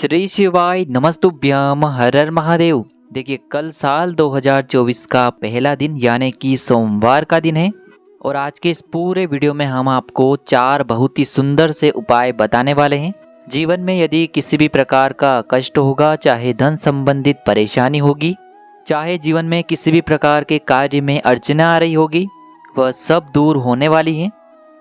श्री शिवाय नमस्तुभ्यम हर हर महादेव। देखिए कल साल 2024 का पहला दिन यानी कि सोमवार का दिन है और आज के इस पूरे वीडियो में हम आपको 4 बहुत ही सुंदर से उपाय बताने वाले हैं। जीवन में यदि किसी भी प्रकार का कष्ट होगा, चाहे धन संबंधित परेशानी होगी, चाहे जीवन में किसी भी प्रकार के कार्य में अड़चना आ रही होगी, वह सब दूर होने वाली है।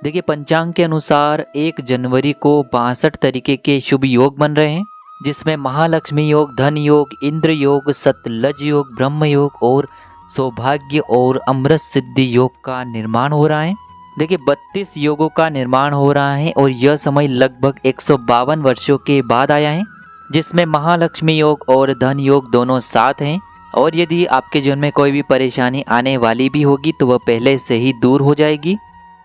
देखिए पंचांग के अनुसार 1 जनवरी को 62 तरीके के शुभ योग बन रहे हैं, जिसमें महालक्ष्मी योग, धन योग, इंद्र योग, सतलज योग, ब्रह्म योग और सौभाग्य और अमृत सिद्धि योग का निर्माण हो रहा है। देखिए 32 योगों का निर्माण हो रहा है और यह समय लगभग 152 वर्षों के बाद आया है, जिसमें महालक्ष्मी योग और धन योग दोनों साथ हैं। और यदि आपके जीवन में कोई भी परेशानी आने वाली भी होगी तो वह पहले से ही दूर हो जाएगी।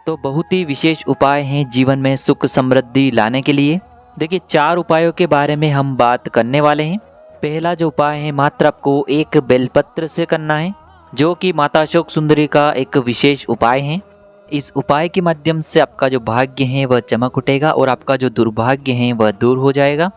तो बहुत ही विशेष उपाय हैं जीवन में सुख समृद्धि लाने के लिए। देखिए 4 उपायों के बारे में हम बात करने वाले हैं। पहला जो उपाय है मात्र आपको 1 बेलपत्र से करना है, जो कि माता अशोक सुंदरी का एक विशेष उपाय है। इस उपाय के माध्यम से आपका जो भाग्य है वह चमक उठेगा और आपका जो दुर्भाग्य है वह दूर हो जाएगा।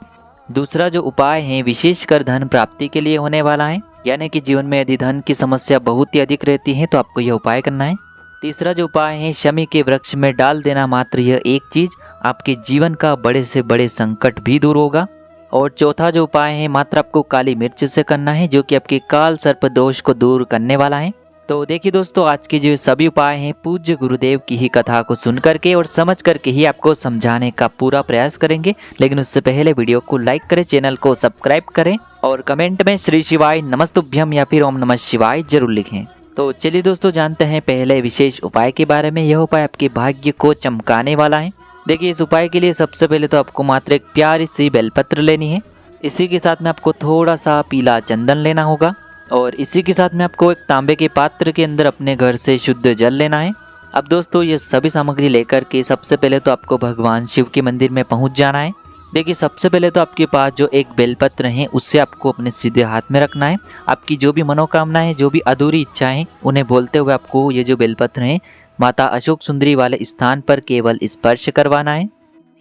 दूसरा जो उपाय है विशेषकर धन प्राप्ति के लिए होने वाला है, यानी कि जीवन में यदि धन की समस्या बहुत ही अधिक रहती है तो आपको यह उपाय करना है। तीसरा जो उपाय है शमी के वृक्ष में डाल देना। मात्र यह एक चीज आपके जीवन का बड़े से बड़े संकट भी दूर होगा। और चौथा जो उपाय है मात्र आपको काली मिर्च से करना है, जो कि आपके काल सर्प दोष को दूर करने वाला है। तो देखिए दोस्तों, आज के जो सभी उपाय हैं पूज्य गुरुदेव की ही कथा को सुन करके और समझ करके ही आपको समझाने का पूरा प्रयास करेंगे। लेकिन उससे पहले वीडियो को लाइक करें, चैनल को सब्सक्राइब करें और कमेंट में श्री शिवाय नमस्तुभ्यम या फिर ओम नमः शिवाय जरूर लिखें। तो चलिए दोस्तों जानते हैं पहले विशेष उपाय के बारे में। यह उपाय आपके भाग्य को चमकाने वाला है। देखिए इस उपाय के लिए सबसे पहले तो आपको मात्र एक प्यारी सी बेलपत्र लेनी है। इसी के साथ में आपको थोड़ा सा पीला चंदन लेना होगा और इसी के साथ में आपको एक तांबे के पात्र के अंदर अपने घर से शुद्ध जल लेना है। अब दोस्तों ये सभी सामग्री लेकर के सबसे पहले तो आपको भगवान शिव के मंदिर में पहुंच जाना है। देखिए सबसे पहले तो आपके पास जो एक बेलपत्र है उससे आपको अपने सीधे हाथ में रखना है। आपकी जो भी मनोकामना है, जो भी अधूरी इच्छा है, उन्हें बोलते हुए आपको ये जो बेलपत्र है माता अशोक सुंदरी वाले स्थान पर केवल स्पर्श करवाना है।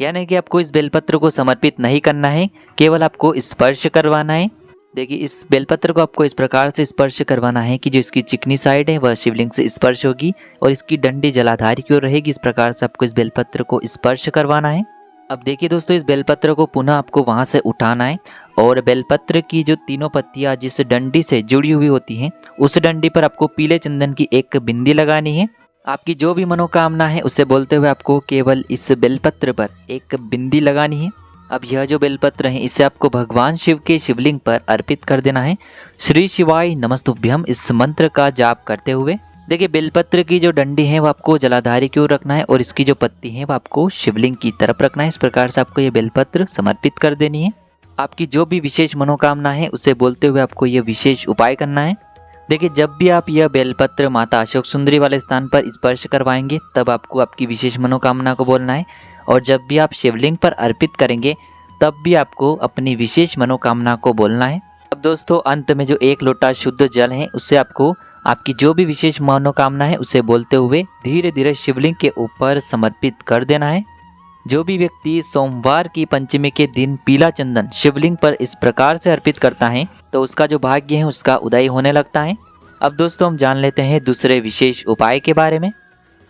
यानी कि आपको इस बेलपत्र को समर्पित नहीं करना है, केवल आपको स्पर्श करवाना है। देखिए इस बेलपत्र को आपको इस प्रकार से स्पर्श करवाना है कि जो इसकी चिकनी साइड है वह शिवलिंग से स्पर्श होगी और इसकी डंडी जलाधारी की ओर रहेगी। इस प्रकार से आपको इस बेलपत्र को स्पर्श करवाना है। अब देखिए दोस्तों, इस बेलपत्र को पुनः आपको वहां से उठाना है और बेलपत्र की जो तीनों पत्तियां जिस डंडी से जुड़ी हुई होती हैं उस डंडी पर आपको पीले चंदन की एक बिंदी लगानी है। आपकी जो भी मनोकामना है उसे बोलते हुए आपको केवल इस बेलपत्र पर एक बिंदी लगानी है। अब यह जो बेलपत्र है इसे आपको भगवान शिव के शिवलिंग पर अर्पित कर देना है, श्री शिवाय नमस्तुभ्यम इस मंत्र का जाप करते हुए। देखिए बेलपत्र की जो डंडी है वो आपको जलाधारी की ओर रखना है और इसकी जो पत्ती है वो आपको शिवलिंग की तरफ रखना है। इस प्रकार से आपको ये बेलपत्र समर्पित कर देनी है। आपकी जो भी विशेष मनोकामना है उसे बोलते हुए आपको ये विशेष उपाय करना है। देखिए जब भी आप यह बेलपत्र माता अशोक सुंदरी वाले स्थान पर स्पर्श करवाएंगे तब आपको आपकी विशेष मनोकामना को बोलना है और जब भी आप शिवलिंग पर अर्पित करेंगे तब भी आपको अपनी विशेष मनोकामना को बोलना है। अब दोस्तों अंत में जो 1 लोटा शुद्ध जल है उससे आपको आपकी जो भी विशेष मनोकामना है उसे बोलते हुए धीरे धीरे शिवलिंग के ऊपर समर्पित कर देना है। जो भी व्यक्ति सोमवार की पंचमी के दिन पीला चंदन शिवलिंग पर इस प्रकार से अर्पित करता है तो उसका जो भाग्य है उसका उदय होने लगता है। अब दोस्तों हम जान लेते हैं दूसरे विशेष उपाय के बारे में।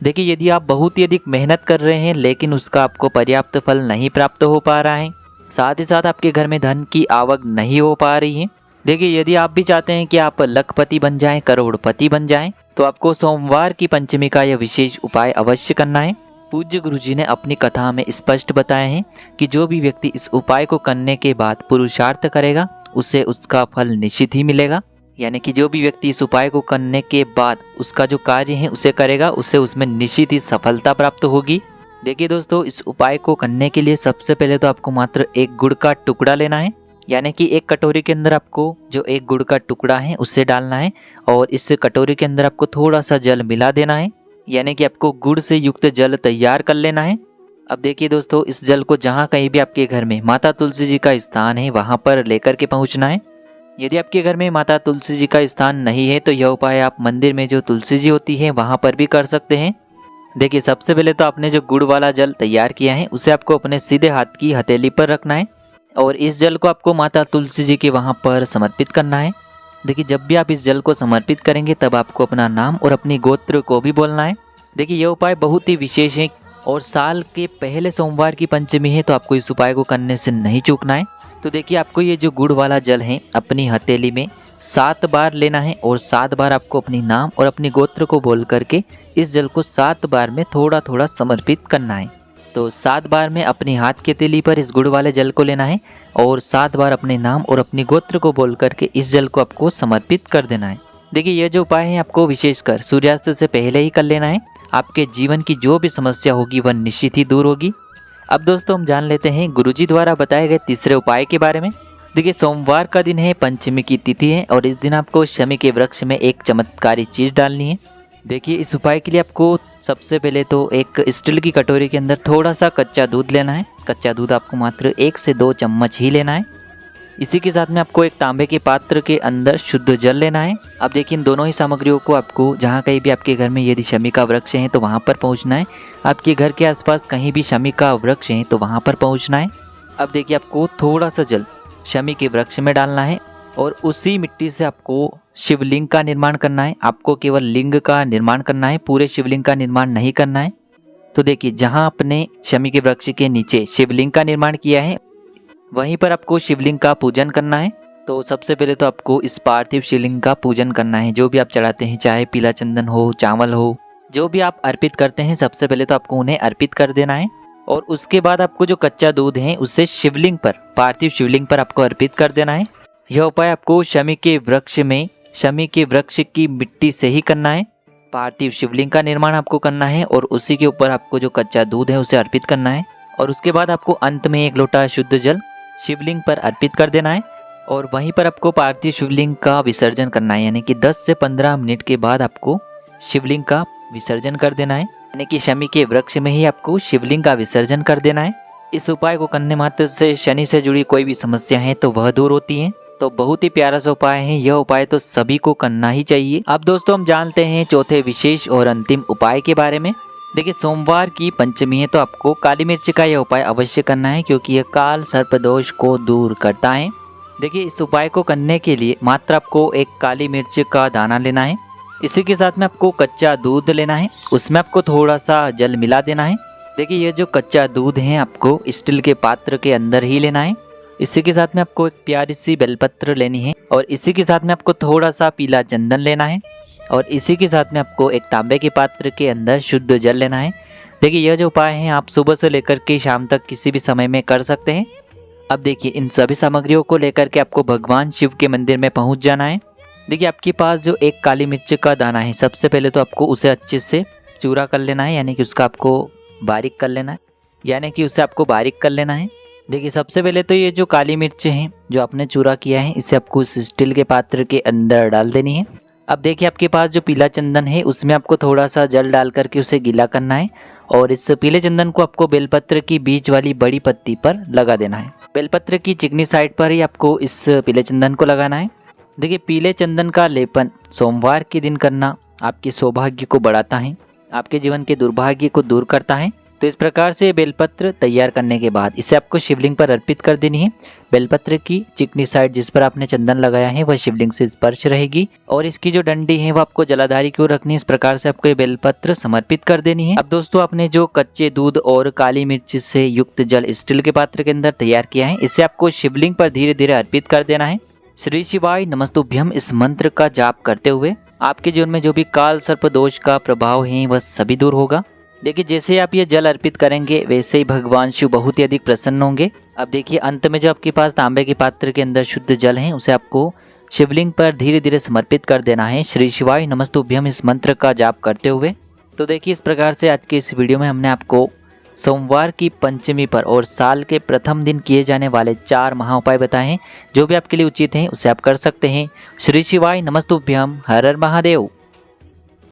देखिए यदि आप बहुत ही अधिक मेहनत कर रहे हैं लेकिन उसका आपको पर्याप्त फल नहीं प्राप्त हो पा रहा है, साथ ही साथ आपके घर में धन की आवक नहीं हो पा रही है। देखिए यदि आप भी चाहते हैं कि आप लखपति बन जाएं, करोड़पति बन जाएं, तो आपको सोमवार की पंचमी का यह विशेष उपाय अवश्य करना है। पूज्य गुरुजी ने अपनी कथा में स्पष्ट बताया है कि जो भी व्यक्ति इस उपाय को करने के बाद पुरुषार्थ करेगा उसे उसका फल निश्चित ही मिलेगा। यानी कि जो भी व्यक्ति इस उपाय को करने के बाद उसका जो कार्य है उसे करेगा उसे उसमें निश्चित ही सफलता प्राप्त होगी। देखिए दोस्तों, इस उपाय को करने के लिए सबसे पहले तो आपको मात्र 1 गुड़ का टुकड़ा लेना है। यानी कि 1 कटोरी के अंदर आपको जो 1 गुड़ का टुकड़ा है उसे डालना है और इस कटोरी के अंदर आपको थोड़ा सा जल मिला देना है। यानी कि आपको गुड़ से युक्त जल तैयार कर लेना है। अब देखिए दोस्तों, इस जल को जहाँ कहीं भी आपके घर में माता तुलसी जी का स्थान है वहाँ पर लेकर के पहुँचना है। यदि आपके घर में माता तुलसी जी का स्थान नहीं है तो यह उपाय आप मंदिर में जो तुलसी जी होती है वहाँ पर भी कर सकते हैं। देखिए सबसे पहले तो आपने जो गुड़ वाला जल तैयार किया है उसे आपको अपने सीधे हाथ की हथेली पर रखना है और इस जल को आपको माता तुलसी जी के वहाँ पर समर्पित करना है। देखिए जब भी आप इस जल को समर्पित करेंगे तब आपको अपना नाम और अपनी गोत्र को भी बोलना है। देखिए यह उपाय बहुत ही विशेष है और साल के पहले सोमवार की पंचमी है, तो आपको इस उपाय को करने से नहीं चूकना है। तो देखिए आपको ये जो गुड़ वाला जल है अपनी हथेली में 7 बार लेना है और 7 बार आपको अपनी नाम और अपनी गोत्र को बोल करके इस जल को 7 बार में थोड़ा थोड़ा समर्पित करना है। तो 7 बार में अपनी हाथ की हथेली पर इस गुड़ वाले जल को लेना है और 7 बार अपने नाम और अपनी गोत्र को बोल करके इस जल को आपको समर्पित कर देना है। देखिए ये जो उपाय है आपको विशेषकर सूर्यास्त से पहले ही कर लेना है। आपके जीवन की जो भी समस्या होगी वह निश्चित ही दूर होगी। अब दोस्तों हम जान लेते हैं गुरुजी द्वारा बताए गए तीसरे उपाय के बारे में। देखिए सोमवार का दिन है, पंचमी की तिथि है और इस दिन आपको शमी के वृक्ष में एक चमत्कारी चीज डालनी है। देखिए इस उपाय के लिए आपको सबसे पहले तो एक स्टील की कटोरी के अंदर थोड़ा सा कच्चा दूध लेना है। कच्चा दूध आपको मात्र 1 से 2 चम्मच ही लेना है। इसी के साथ में आपको एक तांबे के पात्र के अंदर शुद्ध जल लेना है। अब देखिए इन दोनों ही सामग्रियों को आपको जहाँ कहीं भी आपके घर में यदि शमी का वृक्ष है तो वहाँ पर पहुँचना है। आपके घर के आसपास कहीं भी शमी का वृक्ष है तो वहाँ पर पहुँचना है। अब देखिए आपको थोड़ा सा जल शमी के वृक्ष में डालना है और उसी मिट्टी से आपको शिवलिंग का निर्माण करना है। आपको केवल लिंग का निर्माण करना है, पूरे शिवलिंग का निर्माण नहीं करना है। तो देखिए जहाँ आपने शमी के वृक्ष के नीचे शिवलिंग का निर्माण किया है वहीं पर आपको शिवलिंग का पूजन करना है। तो सबसे पहले तो आपको इस पार्थिव शिवलिंग का पूजन करना है। जो भी आप चढ़ाते हैं, चाहे पीला चंदन हो, चावल हो, जो भी आप अर्पित करते हैं सबसे पहले तो आपको उन्हें अर्पित कर देना है। और उसके बाद आपको जो कच्चा दूध है उससे शिवलिंग पर, पार्थिव शिवलिंग पर आपको अर्पित कर देना है। यह उपाय आपको शमी के वृक्ष की मिट्टी से ही करना है। पार्थिव शिवलिंग का निर्माण आपको करना है और उसी के ऊपर आपको जो कच्चा दूध है उसे अर्पित करना है। और उसके बाद आपको अंत में 1 लोटा शुद्ध जल शिवलिंग पर अर्पित कर देना है और वहीं पर आपको पार्थिव शिवलिंग का विसर्जन करना है। यानी कि 10 से 15 मिनट के बाद आपको शिवलिंग का विसर्जन कर देना है। यानी कि शमी के वृक्ष में ही आपको शिवलिंग का विसर्जन कर देना है। इस उपाय को करने मात्र से शनि से जुड़ी कोई भी समस्या है तो वह दूर होती है। तो बहुत ही प्यारा सा उपाय है। यह उपाय तो सभी को करना ही चाहिए। अब दोस्तों हम जानते हैं चौथे विशेष और अंतिम उपाय के बारे में। देखिए सोमवार की पंचमी है तो आपको काली मिर्च का यह उपाय अवश्य करना है क्योंकि यह काल सर्प दोष को दूर करता है। देखिए इस उपाय को करने के लिए मात्र आपको एक काली मिर्च का दाना लेना है। इसी के साथ में आपको कच्चा दूध लेना है, उसमें आपको थोड़ा सा जल मिला देना है। देखिए ये जो कच्चा दूध है आपको स्टील के पात्र के अंदर ही लेना है। इसी के साथ में आपको एक प्यारी सी बेलपत्र लेनी है और इसी के साथ में आपको थोड़ा सा पीला चंदन लेना है और इसी के साथ में आपको एक तांबे के पात्र के अंदर शुद्ध जल लेना है। देखिए यह जो उपाय है आप सुबह से लेकर के शाम तक किसी भी समय में कर सकते हैं। अब देखिए इन सभी सामग्रियों को लेकर के आपको भगवान शिव के मंदिर में पहुंच जाना है। देखिए आपके पास जो एक काली मिर्च का दाना है सबसे पहले तो आपको उसे अच्छे से चूरा कर लेना है, यानी कि उसका आपको बारीक कर लेना है। देखिए सबसे पहले तो ये जो काली मिर्च है जो आपने चूरा किया है इसे आपको उस स्टील के पात्र के अंदर डाल देनी है। अब देखिए आपके पास जो पीला चंदन है उसमें आपको थोड़ा सा जल डाल करके उसे गीला करना है और इस पीले चंदन को आपको बेलपत्र की बीच वाली बड़ी पत्ती पर लगा देना है। बेलपत्र की चिकनी साइड पर ही आपको इस पीले चंदन को लगाना है। देखिए पीले चंदन का लेपन सोमवार के दिन करना आपके सौभाग्य को बढ़ाता है, आपके जीवन के दुर्भाग्य को दूर करता है। तो इस प्रकार से बेलपत्र तैयार करने के बाद इसे आपको शिवलिंग पर अर्पित कर देनी है। बेलपत्र की चिकनी साइड जिस पर आपने चंदन लगाया है वह शिवलिंग से स्पर्श रहेगी और इसकी जो डंडी है वो आपको जलाधारी की ओर रखनी है। इस प्रकार से आपको ये बेलपत्र समर्पित कर देनी है। अब दोस्तों आपने जो कच्चे दूध और काली मिर्च से युक्त जल स्टील के पात्र के अंदर तैयार किया है इसे आपको शिवलिंग पर धीरे धीरे अर्पित कर देना है। श्री शिवाय नमस्तुभ्यम इस मंत्र का जाप करते हुए आपके जीवन में जो भी काल सर्प दोष का प्रभाव है वह सभी दूर होगा। देखिए जैसे आप ये जल अर्पित करेंगे वैसे ही भगवान शिव बहुत ही अधिक प्रसन्न होंगे। अब देखिए अंत में जो आपके पास तांबे के पात्र के अंदर शुद्ध जल है उसे आपको शिवलिंग पर धीरे धीरे समर्पित कर देना है। श्री शिवाय नमस्तुभ्यम इस मंत्र का जाप करते हुए। तो देखिए इस प्रकार से आज के इस वीडियो में हमने आपको सोमवार की पंचमी पर और साल के प्रथम दिन किए जाने वाले 4 महा उपाय बताए हैं। जो भी आपके लिए उचित हैं उसे आप कर सकते हैं। श्री शिवाय नमस्तुभ्यम। हर हर महादेव।